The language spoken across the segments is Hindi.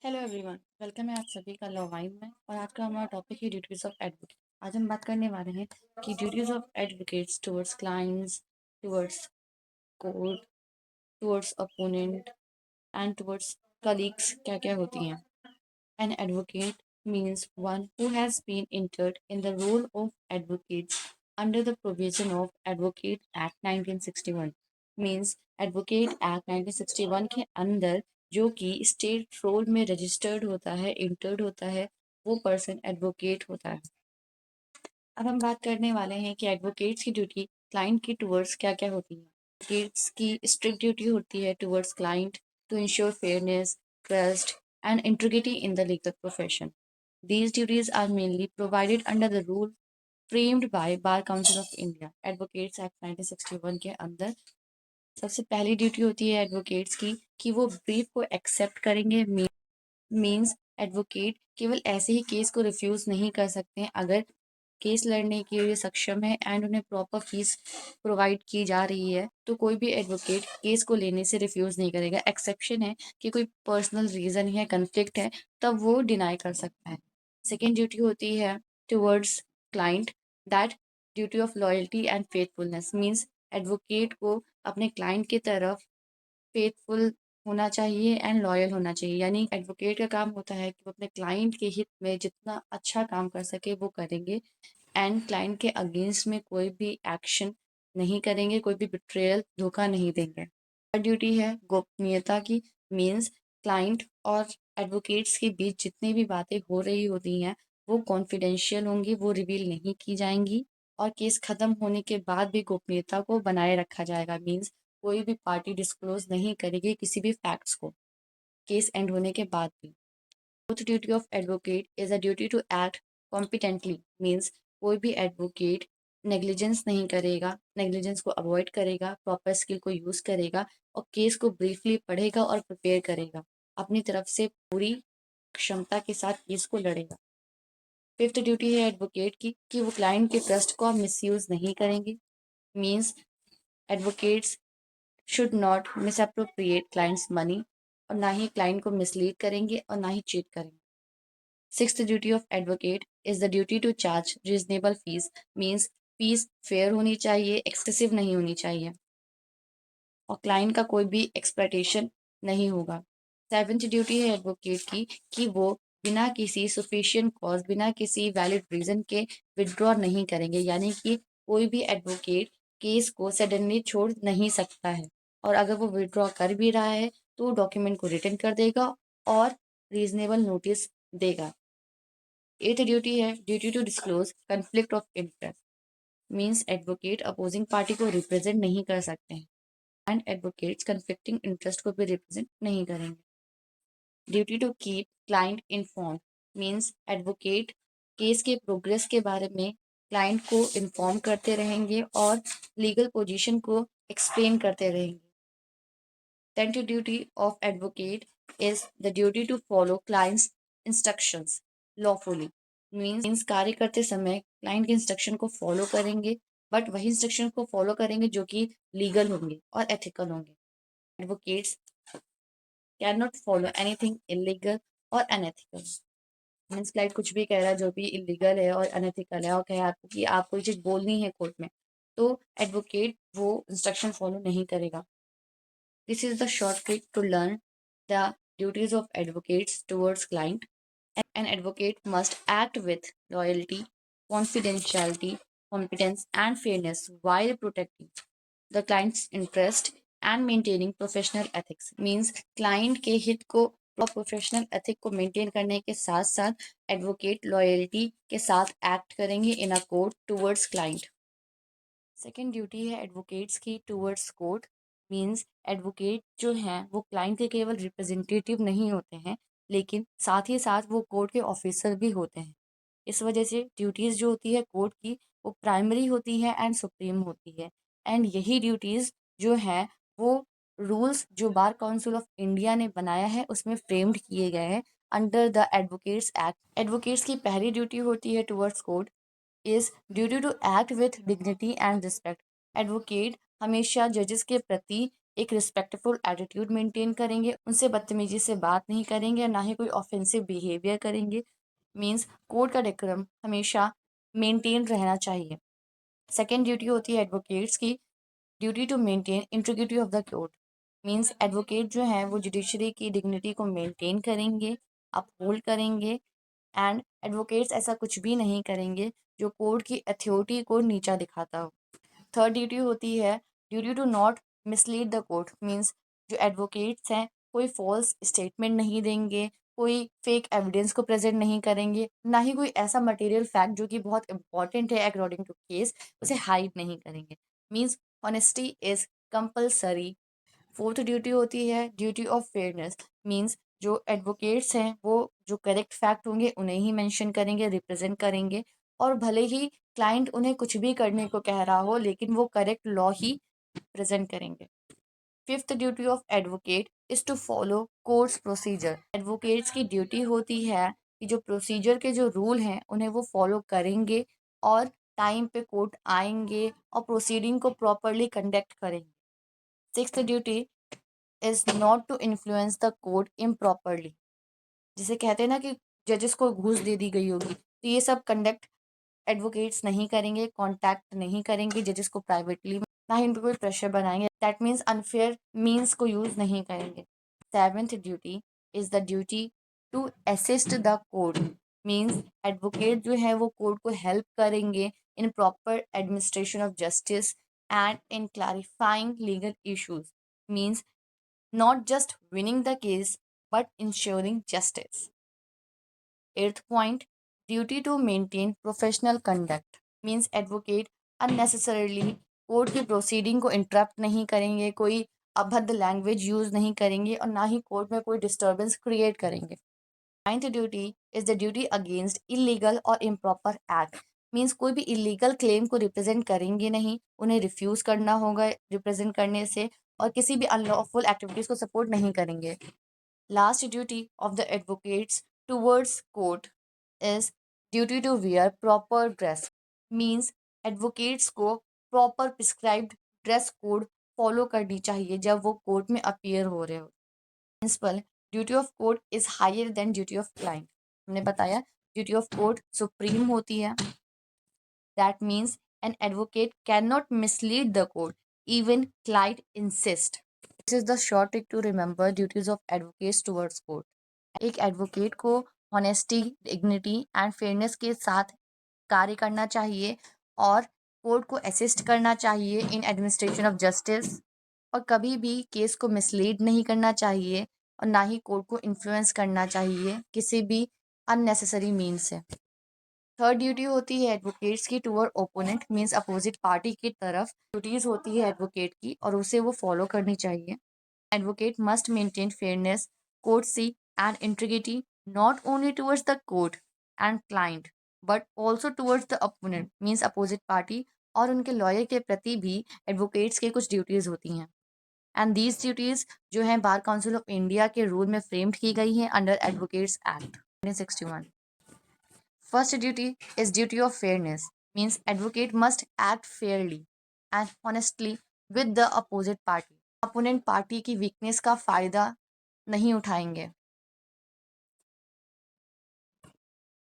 हेलो एवरीवन, वेलकम है आप सभी का लव वाइन में। और आज का हमारा टॉपिक है ड्यूटीज ऑफ एडवोकेट। आज हम बात करने वाले हैं कि duties of advocates towards clients, towards court, towards opponent and towards colleagues क्या क्या होती हैं। An advocate means one who has been entered in the role of advocates under the provision of Advocate Act 1961। Means advocate act 1961 के अंदर जो कि स्टेट रोल में रजिस्टर्ड होता है, इंटर्ड होता है, वो पर्सन एडवोकेट होता है। अब हम बात करने वाले हैं कि एडवोकेट्स की ड्यूटी क्लाइंट की टुवर्ड्स क्या क्या होती है। एडवोकेट्स की स्ट्रिक्ट ड्यूटी होती है towards client to ensure fairness, trust and integrity in the legal profession. These duties are mainly provided under the rule framed by Bar Council of India। Advocates Act 1961 के अंदर सबसे पहली ड्यूटी होती है एडवोकेट्स की कि वो ब्रीफ को एक्सेप्ट करेंगे। मीन्स एडवोकेट केवल ऐसे ही केस को रिफ्यूज नहीं कर सकते हैं अगर केस लड़ने के लिए सक्षम है एंड उन्हें प्रॉपर फीस प्रोवाइड की जा रही है, तो कोई भी एडवोकेट केस को लेने से रिफ्यूज नहीं करेगा। एक्सेप्शन है कि कोई पर्सनल रीजन है, कन्फ्लिक्ट है, तब वो डिनाई कर सकता है। सेकेंड ड्यूटी होती है towards client, that duty of loyalty and faithfulness. Means advocate को अपने क्लाइंट की तरफ फेथफुल होना चाहिए एंड लॉयल होना चाहिए। यानी एडवोकेट का काम होता है कि वो अपने क्लाइंट के हित में जितना अच्छा काम कर सके वो करेंगे एंड क्लाइंट के अगेंस्ट में कोई भी एक्शन नहीं करेंगे, कोई भी बिट्रेयल, धोखा नहीं देंगे। थर्ड ड्यूटी है गोपनीयता की। मीन्स क्लाइंट और एडवोकेट्स के बीच जितनी भी बातें हो रही होती हैं वो कॉन्फिडेंशियल होंगी, वो रिवील नहीं की जाएंगी और केस खत्म होने के बाद भी गोपनीयता को बनाए रखा जाएगा। मीन्स कोई भी पार्टी डिस्क्लोज नहीं करेगी किसी भी फैक्ट्स को केस एंड होने के बाद भी। Fourth duty of advocate is a duty to act competently. Means कोई भी एडवोकेट नेग्लिजेंस नहीं करेगा, नेग्लिजेंस को अवॉइड करेगा, प्रॉपर स्किल को यूज करेगा और केस को ब्रीफली पढ़ेगा और प्रिपेयर करेगा, अपनी तरफ से पूरी क्षमता के साथ केस को लड़ेगा। फिफ्थ ड्यूटी है एडवोकेट की कि वो क्लाइंट के ट्रस्ट को मिसयूज नहीं करेंगे। Means advocates should not misappropriate clients money और ना ही क्लाइंट को मिसलीड करेंगे और ना ही चीट करेंगे। Sixth duty of advocate is the duty to charge reasonable fees. Means fees fair होनी चाहिए, एक्सेसिव नहीं होनी चाहिए और क्लाइंट का कोई भी एक्सप्लॉयटेशन नहीं होगा। सेवेंथ ड्यूटी है एडवोकेट की कि वो बिना किसी सफिशिएंट कॉज, बिना किसी वैलिड रीजन के विड्रॉ नहीं करेंगे। यानी कि कोई भी एडवोकेट केस को सडनली छोड़ नहीं सकता है और अगर वो विड्रॉ कर भी रहा है तो डॉक्यूमेंट को रिटर्न कर देगा और रीजनेबल नोटिस देगा। एथ ड्यूटी है duty to disclose conflict of interest. Means advocate opposing party को रिप्रेजेंट नहीं कर सकते हैं एंड एडवोकेट्स कन्फ्लिक्टिंग इंटरेस्ट को भी रिप्रेजेंट नहीं करेंगे। Duty to keep client inform. Means advocate case के प्रोग्रेस के बारे में क्लाइंट को इन्फॉर्म करते रहेंगे और लीगल पोजीशन को एक्सप्लेन करते रहेंगे। Tenth duty of advocate is the duty to follow clients instructions lawfully. Means कार्य करते समय क्लाइंट के इंस्ट्रक्शन को फॉलो करेंगे, बट वही इंस्ट्रक्शन को फॉलो करेंगे जो कि लीगल होंगे और एथिकल होंगे। Advocates can not follow anything illegal और अनएथिकल। मीन्स क्लाइंट कुछ भी कह रहा है जो भी इलीगल है और अनएथिकल है और कहे आपको कि आप कोई चीज़ बोलनी है कोर्ट में, तो एडवोकेट वो इंस्ट्रक्शन फॉलो नहीं करेगा। This is the short trick to learn the duties of advocates towards client. An advocate must act with loyalty, confidentiality, competence, and fairness while protecting the client's interest and maintaining professional ethics। Means client के हित को और प्रोफेशनल एथिक को मेंटेन करने के साथ साथ एडवोकेट लॉयल्टी के साथ एक्ट करेंगे in a court towards client. Second duty है एडवोकेट्स की टुवर्ड्स कोर्ट। मीन्स एडवोकेट जो हैं वो क्लाइंट के केवल रिप्रेजेंटेटिव नहीं होते हैं, लेकिन साथ ही साथ वो कोर्ट के ऑफिसर भी होते हैं। इस वजह से ड्यूटीज़ जो होती है कोर्ट की वो प्राइमरी होती है एंड सुप्रीम होती है। एंड यही ड्यूटीज़ जो हैं वो रूल्स जो बार काउंसिल ऑफ इंडिया ने बनाया है उसमें फ्रेम्ड किए गए हैं under the advocates act. Advocates की पहली ड्यूटी होती है towards court is duty to act with dignity and respect. Advocate हमेशा जजेस के प्रति एक रिस्पेक्टफुल एटीट्यूड मेंटेन करेंगे, उनसे बदतमीजी से बात नहीं करेंगे और ना ही कोई ऑफेंसिव बिहेवियर करेंगे। मीन्स कोर्ट का डेकोरम हमेशा मेंटेन रहना चाहिए। सेकेंड ड्यूटी होती है एडवोकेट्स की, duty to maintain integrity of the court. Means advocate जो है वो जुडिशरी की डिग्निटी को मेंटेन करेंगे, अपहोल्ड करेंगे, एंड एडवोकेट्स ऐसा कुछ भी नहीं करेंगे जो कोर्ट की अथॉरिटी को नीचा दिखाता हो। थर्ड ड्यूटी होती है duty to not mislead the court. Means जो एडवोकेट्स हैं कोई फॉल्स स्टेटमेंट नहीं देंगे, कोई फेक एविडेंस को प्रेजेंट नहीं करेंगे, ना ही कोई ऐसा मटेरियल फैक्ट जो कि बहुत इंपॉर्टेंट है अकॉर्डिंग टू केस उसे हाइड नहीं करेंगे। Means honesty is compulsory. Fourth duty होती है ड्यूटी ऑफ फेयरनेस। मीन्स जो एडवोकेट्स हैं वो जो करेक्ट फैक्ट होंगे उन्हें ही मेंशन करेंगे, रिप्रेजेंट करेंगे, और भले ही क्लाइंट उन्हें कुछ भी करने को कह रहा हो लेकिन वो करेक्ट लॉ ही प्रेजेंट करेंगे। Fifth duty of advocate is to follow courts procedure. Advocates की ड्यूटी होती है कि जो प्रोसीजर के जो रूल हैं उन्हें वो फॉलो करेंगे और टाइम पे कोर्ट आएंगे और प्रोसीडिंग को प्रॉपरली कंडक्ट करेंगे। Sixth duty is not to influence the court improperly. जिसे कहते हैं ना कि जजेस को घूस दे दी गई होगी, तो ये सब कंडक्ट एडवोकेट्स नहीं करेंगे, कांटेक्ट नहीं करेंगे जजेस को प्राइवेटली, ना ही उनको कोई प्रेशर बनाएंगे। दैट मीन्स अनफेयर मीन्स को यूज नहीं करेंगे। Seventh duty is the duty to assist the court. Means advocate जो है वो कोर्ट को हेल्प करेंगे in proper administration of justice and in clarifying legal issues. Means not just winning the case but ensuring justice. Eighth point, duty to maintain professional conduct means advocate unnecessarily court की प्रोसीडिंग को इंटरप्ट नहीं करेंगे, कोई अभद्र लैंग्वेज यूज नहीं करेंगे और ना ही कोर्ट में कोई डिस्टर्बेंस क्रिएट करेंगे। Ninth duty is the duty against illegal और इम्प्रॉपर एक्ट। मीन्स कोई भी इलीगल क्लेम को रिप्रेजेंट करेंगे नहीं, उन्हें रिफ्यूज करना होगा रिप्रेजेंट करने से, और किसी भी अनलॉफुल एक्टिविटीज को सपोर्ट नहीं करेंगे। Last duty of the advocates towards court is duty to wear proper dress. Means advocates को proper prescribed dress code follow करनी चाहिए जब वो कोर्ट में अपीयर हो रहे हो। Principle duty of court is higher than duty of client. हमने बताया ड्यूटी ऑफ कोर्ट सुप्रीम होती है। That means an advocate can not mislead the court even client insist. This is the short trick to remember duties of advocates towards court. एक एडवोकेट को ऑनेस्टी, डिग्निटी एंड फेयरनेस के साथ कार्य करना चाहिए और कोर्ट को असिस्ट करना चाहिए इन एडमिनिस्ट्रेशन ऑफ जस्टिस, और कभी भी केस को मिसलीड नहीं करना चाहिए और ना ही कोर्ट को इन्फ्लुएंस करना चाहिए किसी भी अननेसेसरी मीन से। थर्ड ड्यूटी होती है एडवोकेट्स की टूअर ओपोनेंट। मीन्स अपोजिट पार्टी की तरफ ड्यूटीज होती है एडवोकेट की और उसे वो फॉलो करनी चाहिए। Advocate must maintain fairness, courtesy, and integrity not only towards the court and client but also towards the opponent means opposite party, और उनके लॉयर के प्रति भी एडवोकेट्स के कुछ ड्यूटीज होती हैं। एंड दीज ड्यूटीज जो हैं बार काउंसिल ऑफ इंडिया के रूल में फ्रेम्ड की गई हैं under advocates act 1961। First duty is duty of fairness. Means advocate must act fairly and honestly with the opposite party. Opponent party की वीकनेस का फायदा नहीं उठाएंगे।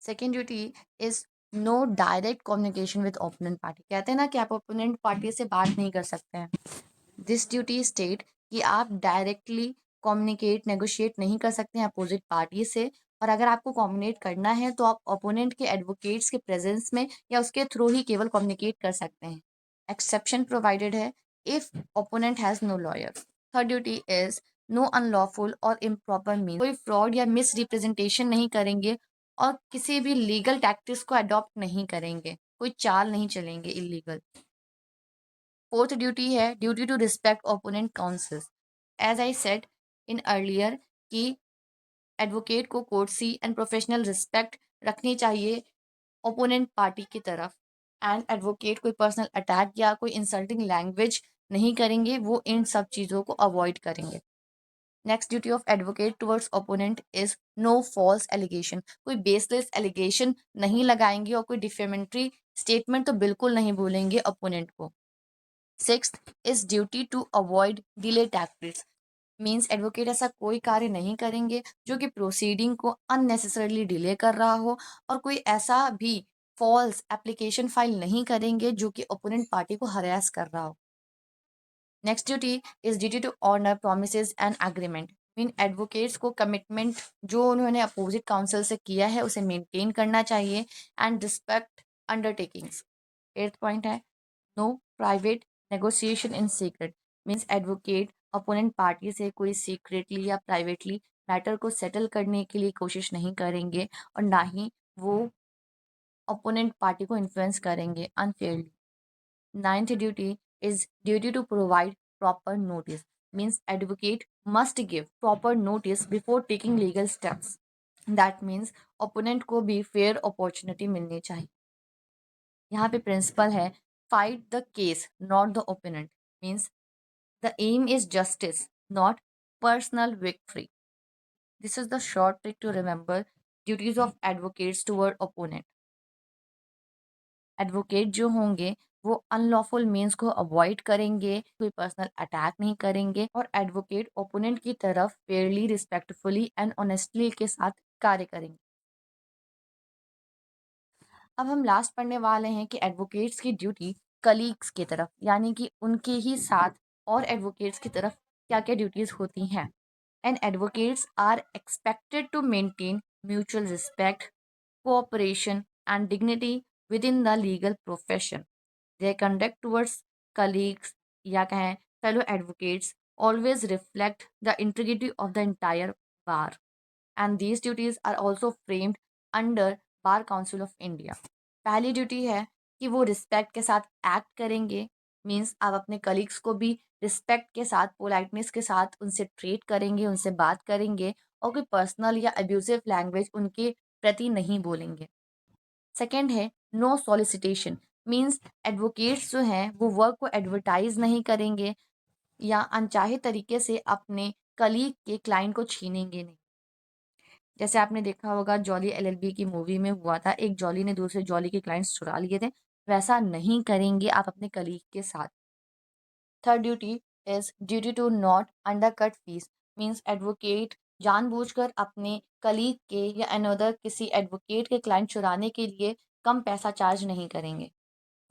Second duty is no direct communication with opponent party. कहते हैं ना कि आप ओपोनेंट पार्टी से बात नहीं कर सकते हैं। दिस ड्यूटी स्टेट कि आप डायरेक्टली कम्युनिकेट नेगोशिएट नहीं कर सकते हैं अपोजिट पार्टी से, और अगर आपको कम्युनिकेट करना है तो आप ओपोनेंट के एडवोकेट्स के प्रेजेंस में या उसके थ्रू ही केवल कम्युनिकेट कर सकते हैं। एक्सेप्शन प्रोवाइडेड है if opponent has no lawyer. Third duty is no unlawful और इम्प्रॉपर मीन। कोई फ्रॉड या मिस रिप्रेजेंटेशन नहीं करेंगे और किसी भी लीगल टैक्टिक्स को अडॉप्ट नहीं करेंगे, कोई चाल नहीं चलेंगे इलीगल। फोर्थ ड्यूटी है duty to respect opponent counsels. As I said in earlier कि एडवोकेट को कोर्टसी एंड प्रोफेशनल रिस्पेक्ट रखनी चाहिए ओपोनेंट पार्टी की तरफ, एंड एडवोकेट कोई पर्सनल अटैक या कोई इंसल्टिंग लैंग्वेज नहीं करेंगे, वो इन सब चीज़ों को अवॉइड करेंगे। Next duty of advocate towards opponent is no false allegation. कोई बेसलेस एलिगेशन नहीं लगाएंगे और कोई डिफेमेंट्री स्टेटमेंट तो बिल्कुल नहीं बोलेंगे ओपोनेंट को। Sixth is duty to avoid delay tactics. Means advocate ऐसा कोई कार्य नहीं करेंगे जो कि प्रोसीडिंग को अननेसेसरली डिले कर रहा हो, और कोई ऐसा भी फॉल्स एप्लीकेशन फाइल नहीं करेंगे जो कि ओपोनेंट पार्टी को हरास कर रहा हो। Next duty is duty to honour promises and agreement. Mean advocates को कमिटमेंट जो उन्होंने अपोजिट काउंसिल से किया है उसे मेंटेन करना चाहिए and respect undertakings. Eighth point है no private negotiation in secret. Means advocate opponent party से कोई सीक्रेटली या प्राइवेटली मैटर को सेटल करने के लिए कोशिश नहीं करेंगे, और ना ही वो अपोनेंट पार्टी को इन्फ्लुएंस करेंगे unfairly. Ninth duty is duty to provide proper notice. Means advocate must give proper notice before taking legal steps. That means opponent को भी fair opportunity मिलनी चाहिए। यहाँ पे principle है fight the case not the opponent. Means the aim is justice not personal victory. This is the short trick to remember duties of advocates toward opponent. Advocate जो होंगे वो अनलॉफुल मीन्स को अवॉइड करेंगे, कोई पर्सनल अटैक नहीं करेंगे, और एडवोकेट ओपोनेंट की तरफ फेयरली, रिस्पेक्टफुली एंड ऑनेस्टली के साथ कार्य करेंगे। अब हम लास्ट पढ़ने वाले हैं कि एडवोकेट्स की ड्यूटी कलीग्स की तरफ, यानी कि उनके ही साथ और एडवोकेट्स की तरफ क्या क्या ड्यूटीज होती हैं। And advocates are expected to maintain mutual respect, cooperation, and dignity within the legal profession. Their conduct towards colleagues या कहें fellow advocates always reflect the integrity of the entire bar. And these duties are also framed under Bar Council of India. पहली ड्यूटी है कि वो रिस्पेक्ट के साथ एक्ट करेंगे। मीन्स आप अपने कलीग्स को भी रिस्पेक्ट के साथ, पोलाइटनेस के साथ उनसे ट्रीट करेंगे, उनसे बात करेंगे, और कोई पर्सनल या अब्यूजिव लैंग्वेज उनके प्रति नहीं बोलेंगे। सेकेंड है नो सॉलिसिटेशन। मीन्स एडवोकेट्स जो हैं वो वर्क को एडवर्टाइज नहीं करेंगे या अनचाहे तरीके से अपने कलीग के क्लाइंट को छीनेंगे नहीं। जैसे आपने देखा होगा जॉली एलएलबी की मूवी में हुआ था, एक जॉली ने दूसरे जॉली के क्लाइंट्स चुरा लिए थे, वैसा नहीं करेंगे आप अपने कलीग के साथ। Third duty is duty to not undercut fees. Means advocate जानबूझकर अपने कलीग के या अनदर किसी एडवोकेट के क्लाइंट चुराने के लिए कम पैसा चार्ज नहीं करेंगे।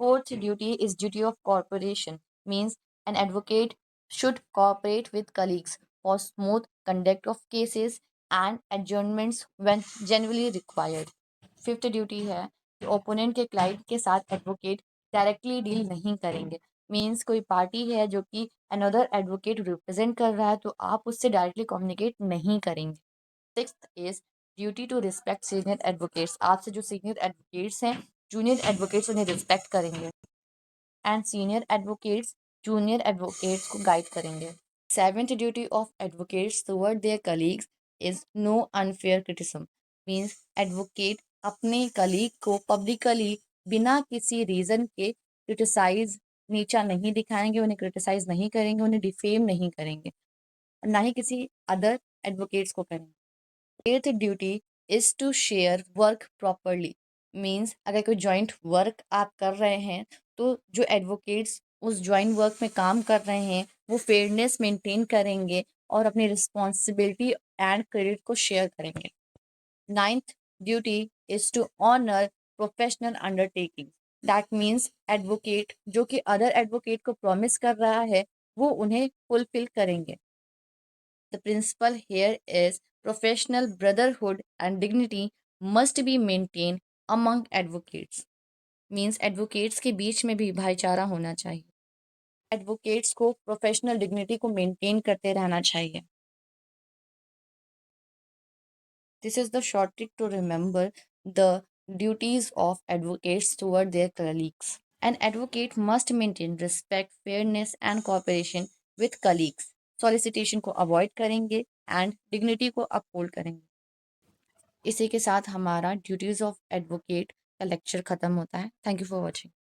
Fourth duty is duty of corporation. Means an advocate should cooperate with colleagues for smooth conduct of cases and adjournments when genuinely required. Fifth duty है कि ओपोनेंट के क्लाइंट के साथ एडवोकेट डायरेक्टली डील नहीं करेंगे। मीन्स कोई पार्टी है जो कि अनदर एडवोकेट रिप्रेजेंट कर रहा है तो आप उससे डायरेक्टली कम्युनिकेट नहीं करेंगे। Sixth is duty to respect senior advocates. आपसे जो सीनियर एडवोकेट्स हैं, जूनियर एडवोकेट्स उन्हें रिस्पेक्ट करेंगे, and senior advocates junior advocates को गाइड करेंगे। Seventh duty of advocates toward their colleagues is no unfair criticism. Means advocate अपने कलीग को पब्लिकली बिना किसी रीजन के क्रिटिसाइज, नीचा नहीं दिखाएंगे, उन्हें क्रिटिसाइज नहीं करेंगे, उन्हें डिफेम नहीं करेंगे, और ना ही किसी अदर एडवोकेट्स को करेंगे। Eighth duty is to share work properly. Means अगर कोई जॉइंट वर्क आप कर रहे हैं तो जो एडवोकेट्स उस जॉइंट वर्क में काम कर रहे हैं वो फेयरनेस मेंटेन करेंगे और अपनी रिस्पॉन्सिबिलिटी एंड क्रेडिट को शेयर करेंगे। Ninth duty is to honour professional undertaking. That means advocate जो कि अदर एडवोकेट को प्रॉमिस कर रहा है वो उन्हें फुलफिल करेंगे। The principle here is professional brotherhood and dignity must be maintain among advocates. Means advocates के बीच में भी भाईचारा होना चाहिए, एडवोकेट्स को प्रोफेशनल डिग्निटी को मेंटेन करते रहना चाहिए। This is the short trick to remember the duties of advocates toward their colleagues. An advocate must maintain respect, fairness and cooperation with colleagues. Solicitation को अवॉइड करेंगे एंड डिग्निटी को अपहोल्ड करेंगे। इसी के साथ हमारा ड्यूटीज ऑफ एडवोकेट का लेक्चर खत्म होता है। Thank you for watching.